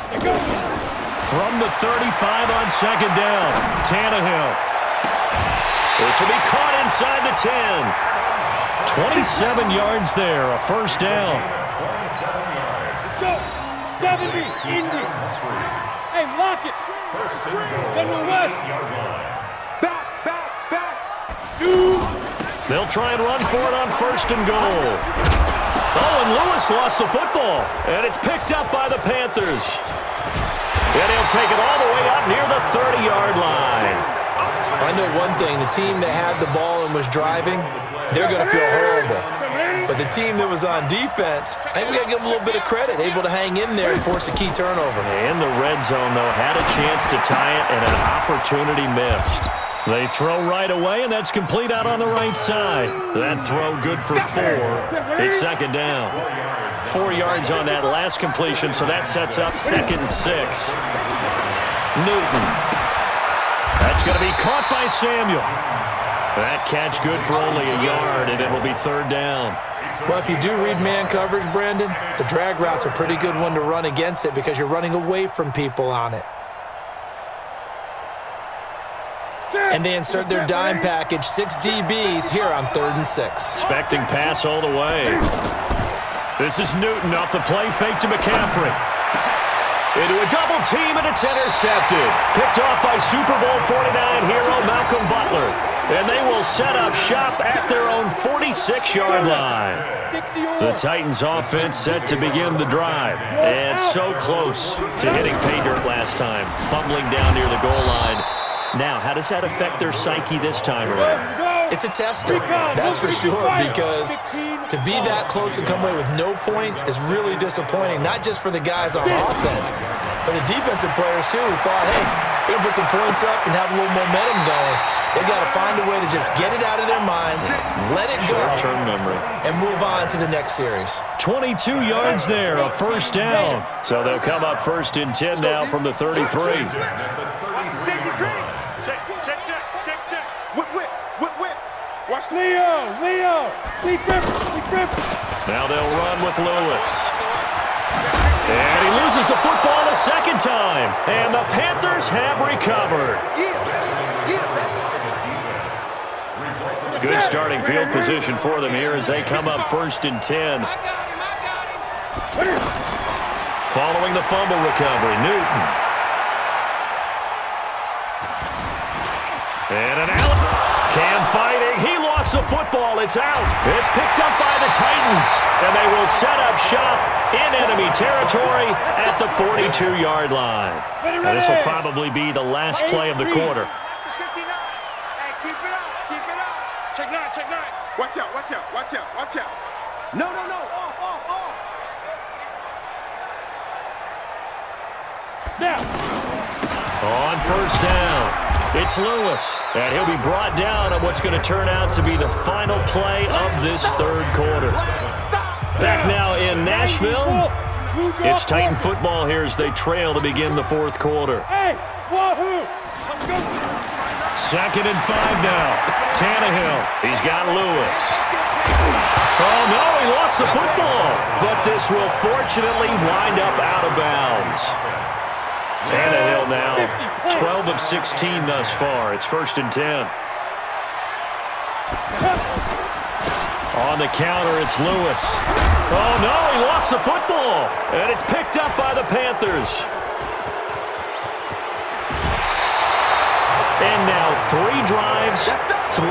From the 35 on second down, Tannehill. This will be caught inside the 10. 27 yards there, a first down. 70, Indy. Hey, lock it. General West. Back. Shoot. They'll try and run for it on first and goal. Oh, and Lewis lost the football, and it's picked up by the Panthers. And he'll take it all the way up near the 30-yard line. I know one thing, the team that had the ball and was driving, they're going to feel horrible. But the team that was on defense, I think we got to give them a little bit of credit, able to hang in there and force a key turnover. In the red zone, though, had a chance to tie it, and an opportunity missed. They throw right away, and that's complete out on the right side. That throw good for 4. It's second down. 4 yards on that last completion, so that sets up 2nd and 6. Newton. That's going to be caught by Samuel. That catch good for only a yard, and it'll be 3rd down. Well, if you do read man coverage, Brandon, the drag route's a pretty good one to run against it because you're running away from people on it. And they insert their dime package, 6 DBs here on 3rd and 6. Expecting pass all the way. This is Newton off the play fake to McCaffrey. Into a double team, and it's intercepted. Picked off by Super Bowl 49 hero Malcolm Butler. And they will set up shop at their own 46-yard line. The Titans offense set to begin the drive. And so close to hitting pay dirt last time. Fumbling down near the goal line. Now, how does that affect their psyche this time around? It's a tester, that's for sure, because to be that close and come away with no points is really disappointing, not just for the guys on offense, but the defensive players, too, who thought, hey, we're going to put some points up and have a little momentum going. They got to find a way to just get it out of their minds, let it go, short-term memory, and move on to the next series. 22 yards there, a first down. So they'll come up 1st and 10 now from the 33. Watch Leo. Lee Griffin. Now they'll run with Lewis. And he loses the football a second time. And the Panthers have recovered. Good starting field position for them here as they come up 1st and 10. Following the fumble recovery, Newton. And an out. Cam fighting. He lost the football. It's out. It's picked up by the Titans. And they will set up shop in enemy territory at the 42-yard line. Now, this will probably be the last play of the quarter. Hey, keep it up. Check 9. Watch out. No. Off. Now. On first down. It's Lewis, and he'll be brought down on what's going to turn out to be the final play of this 3rd quarter. Back now in Nashville, it's Titan football here as they trail to begin the 4th quarter. 2nd and 5 now. Tannehill, he's got Lewis. Oh, no, he lost the football, but this will fortunately wind up out of bounds. Tannehill now 12 of 16 thus far. It's 1st and 10. On the counter, it's Lewis. Oh, no, he lost the football. And it's picked up by the Panthers. And now 3 drives, 3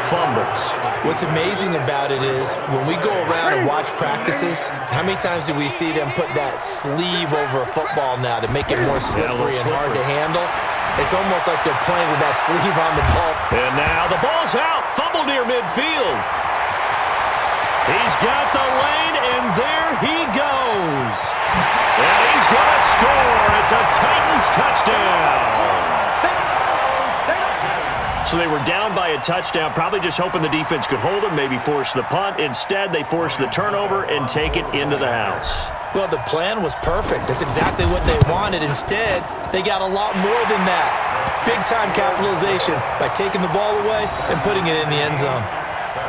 fumbles. What's amazing about it is when we go around and watch practices, how many times do we see them put that sleeve over a football now to make it more slippery and hard to handle? It's almost like they're playing with that sleeve on the ball. And now the ball's out. Fumble near midfield. He's got the lane, and there he goes. And he's going to score. It's a Titans touchdown. So they were down by a touchdown, probably just hoping the defense could hold them, maybe force the punt. Instead, they force the turnover and take it into the house. Well, the plan was perfect. That's exactly what they wanted. Instead, they got a lot more than that. Big-time capitalization by taking the ball away and putting it in the end zone.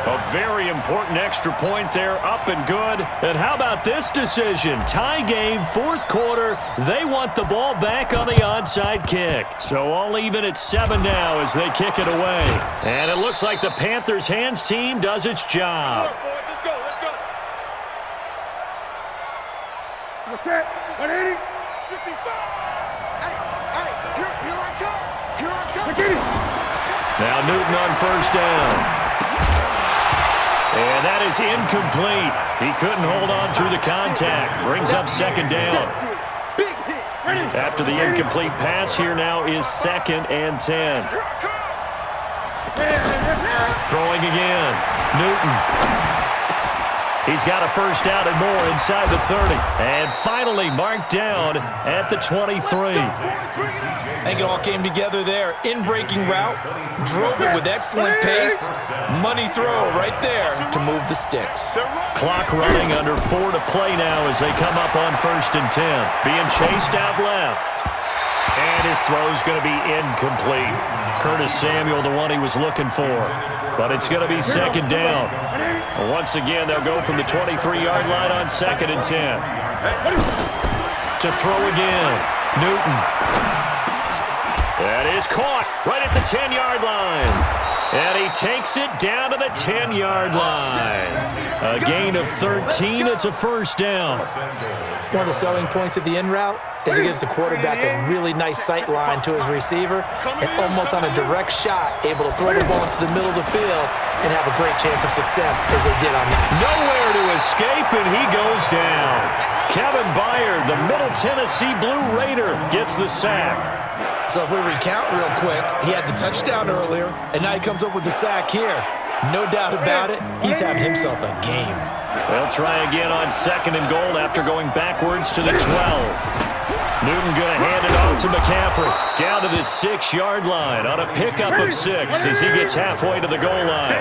A very important extra point there, up and good. And how about this decision? Tie game, fourth quarter. They want the ball back on the onside kick. So all even at 7 now as they kick it away. And it looks like the Panthers' hands team does its job. Let's go. Okay, 180, 55. Hey, here I come. Now Newton on first down. And that is incomplete. He couldn't hold on through the contact. Brings up second down. After the incomplete pass, here now is 2nd and 10. Throwing again. Newton. He's got a first down and more inside the 30. And finally marked down at the 23. I think it all came together there. In-breaking route, drove it with excellent pace. Money throw right there to move the sticks. Clock running, under 4 to play now as they come up on 1st and 10. Being chased out left. And his throw's going to be incomplete. Curtis Samuel, the one he was looking for. But it's going to be 2nd down. Once again, they'll go from the 23-yard line on 2nd and 10. To throw again. Newton. That is caught right at the 10-yard line. And he takes it down to the 10-yard line. A gain of 13. It's a first down. One of the selling points of the in route is it gives the quarterback a really nice sight line to his receiver and almost on a direct shot able to throw the ball into the middle of the field and have a great chance of success as they did on that. Nowhere to escape, and he goes down. Kevin Byard, the Middle Tennessee Blue Raider, gets the sack. So if we recount real quick, he had the touchdown earlier, and now he comes up with the sack here. No doubt about it, he's having himself a game. They'll try again on 2nd and goal after going backwards to the 12. Newton going to hand it off to McCaffrey. Down to the 6-yard line on a pickup of 6 as he gets halfway to the goal line.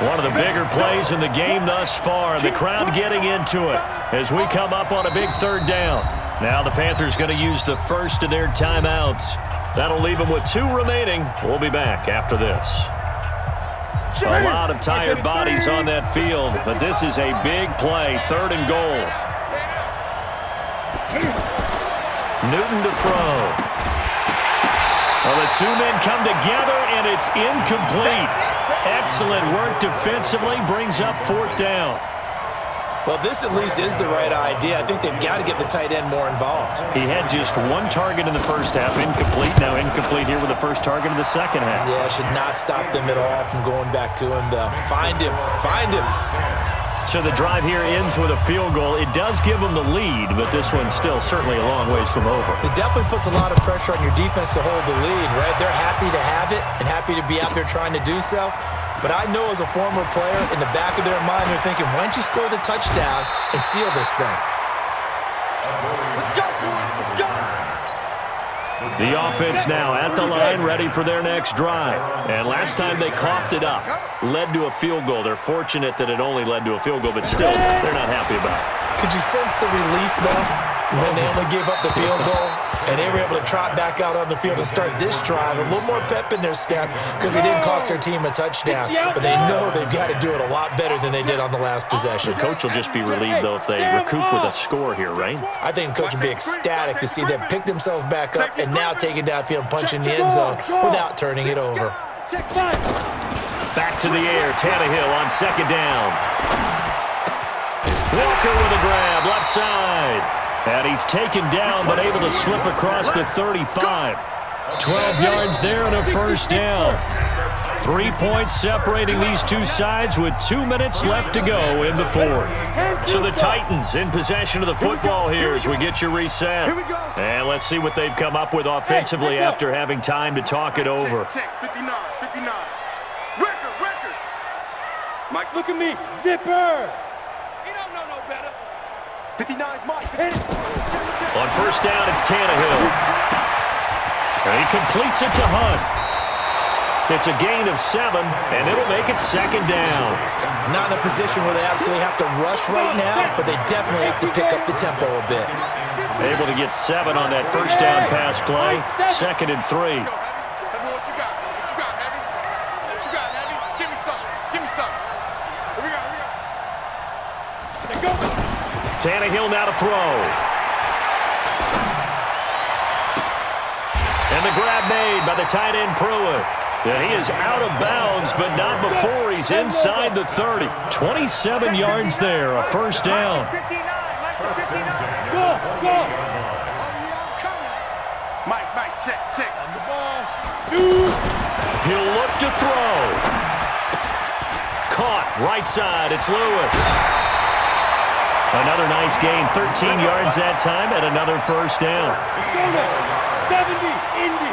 One of the bigger plays in the game thus far. The crowd getting into it as we come up on a big 3rd down. Now the Panthers going to use the first of their timeouts. That'll leave them with 2 remaining. We'll be back after this. A lot of tired bodies on that field, but this is a big play. 3rd and goal. Newton to throw. Well, the 2 men come together, and it's incomplete. Excellent work defensively, brings up 4th down. Well, this at least is the right idea. I think they've got to get the tight end more involved. He had just 1 target in the first half, incomplete. Now incomplete here with the first target in the second half. Yeah, should not stop them at all from going back to him, though. Find him. So the drive here ends with a field goal. It does give them the lead, but this one's still certainly a long ways from over. It definitely puts a lot of pressure on your defense to hold the lead, right? They're happy to have it and happy to be out there trying to do so. But I know as a former player, in the back of their mind, they're thinking, why don't you score the touchdown and seal this thing? Let's go, let's go. The offense now at the line, ready for their next drive. And last time they coughed it up, led to a field goal. They're fortunate that it only led to a field goal, but still, they're not happy about it. Could you sense the relief, though, when they only gave up the field goal and they were able to trot back out on the field and start this drive? A little more pep in their step because they didn't cost their team a touchdown, but they know they've got to do it a lot better than they did on the last possession. The coach will just be relieved, though, if they recoup with a score here, right? I think the coach will be ecstatic to see them pick themselves back up and now take it downfield and punch in the end zone without turning it over. Back to the air, Tannehill on 2nd down. Walker with a grab, left side. And he's taken down, but able to slip across the 35. 12 yards there and a first down. 3 points separating these two sides with 2 minutes left to go in the 4th. So the Titans in possession of the football here as we get you reset. And let's see what they've come up with offensively after having time to talk it over. Check, 59. Record. Mike, look at me. Zipper. He don't know no better. 59 is Mike. On first down, it's Tannehill. And he completes it to Hunt. It's a gain of 7, and it'll make it 2nd down. Not in a position where they absolutely have to rush right now, but they definitely have to pick up the tempo a bit. Able to get 7 on that first down pass play. 2nd and 3. What you got, Heavy? What you got, Heavy? Give me something. Tannehill now to throw. And the grab made by the tight end Pruitt. And he is out of bounds, but not before he's inside the 30. 27 yards there, a first down. Mike, check. He'll look to throw. Caught, right side, it's Lewis. Another nice gain, 13 yards that time, and another first down. 70, Indy.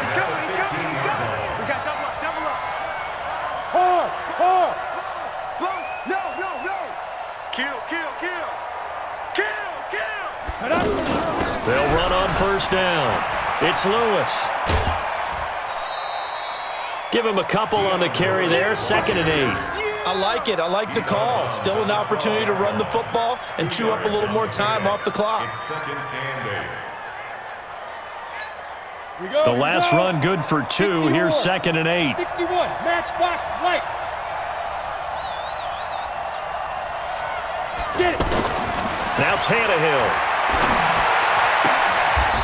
He's coming. We got double up. Hard. Slow. No. Kill. They'll run on first down. It's Lewis. Give him a couple on the carry there, 2nd and 8. I like it. I like the call. Still an opportunity to run the football and chew up a little more time off the clock. The last run good for 2. Here's 2nd and 8. 61, matchbox lights. Get it. Now Tannehill.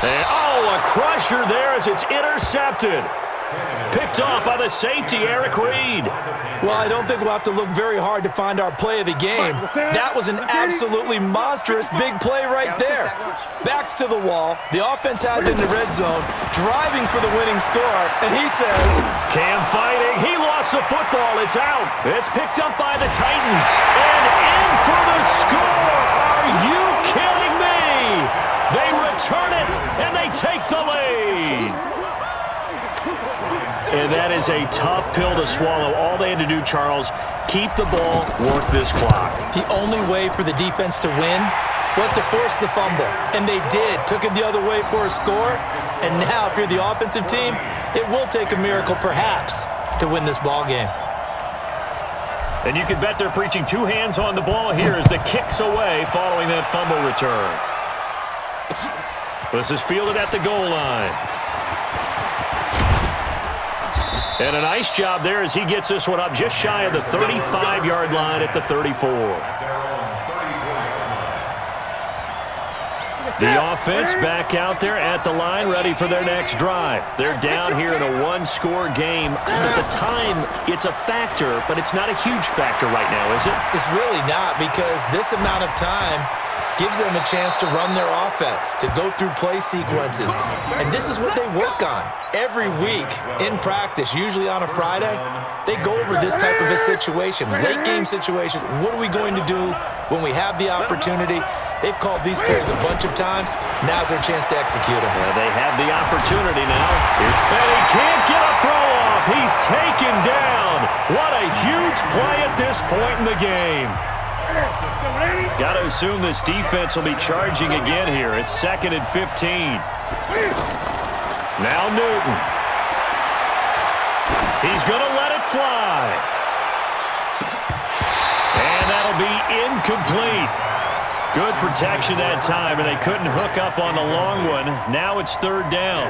And, a crusher there as it's intercepted. Picked off by the safety, Eric Reed. Well, I don't think we'll have to look very hard to find our play of the game. That was an absolutely monstrous big play right there. Backs to the wall. The offense has it in the red zone, driving for the winning score, and he says, Cam fighting. He lost the football. It's out. It's picked up by the Titans. And in for the score. Are you kidding me? They return it, and they take the lead. And that is a tough pill to swallow. All they had to do, Charles, keep the ball, work this clock. The only way for the defense to win was to force the fumble. And they did. Took it the other way for a score. And now, if you're the offensive team, it will take a miracle, perhaps, to win this ball game. And you can bet they're preaching 2 hands on the ball here as the kick's away following that fumble return. This is fielded at the goal line. And a nice job there as he gets this one up just shy of the 35-yard line at the 34. The offense back out there at the line, ready for their next drive. They're down here in a 1-score game. At the time, it's a factor, but it's not a huge factor right now, is it? It's really not, because this amount of time gives them a chance to run their offense, to go through play sequences. And this is what they work on every week in practice, usually on a Friday. They go over this type of a situation, late game situation. What are we going to do when we have the opportunity? They've called these plays a bunch of times. Now's their chance to execute them. Yeah, they have the opportunity now. And he can't get a throw off. He's taken down. What a huge play at this point in the game. Got to assume this defense will be charging again here. It's 2nd and 15. Now Newton. He's going to let it fly. And that'll be incomplete. Good protection that time, and they couldn't hook up on the long one. Now it's 3rd down.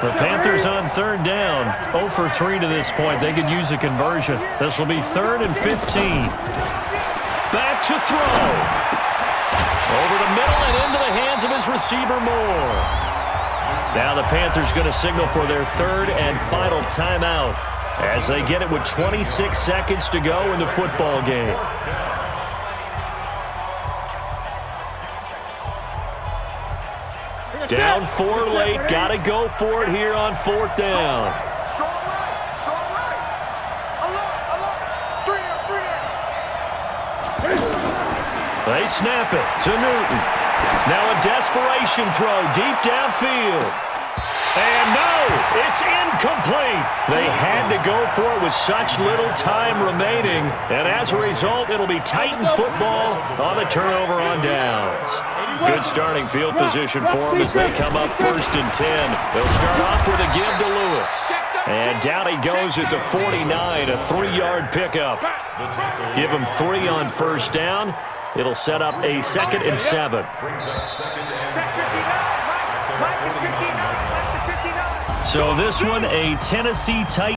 The Panthers on 3rd down. 0 for 3 to this point. They could use a conversion. This will be 3rd and 15. Back to throw. Over the middle and into the hands of his receiver Moore. Now the Panthers going to signal for their 3rd and final timeout as they get it with 26 seconds to go in the football game. Down 4 late. Got to go for it here on 4th down. They snap it to Newton. Now a desperation throw deep downfield. And no, it's incomplete. They had to go for it with such little time remaining. And as a result, it'll be Titan football on the turnover on downs. Good starting field position for them as they come up 1st and 10. They'll start off with a give to Lewis. And down he goes at the 49, a 3-yard pickup. Give him 3 on 1st down. It'll set up a 2nd and 7. So this one, a Tennessee Titan.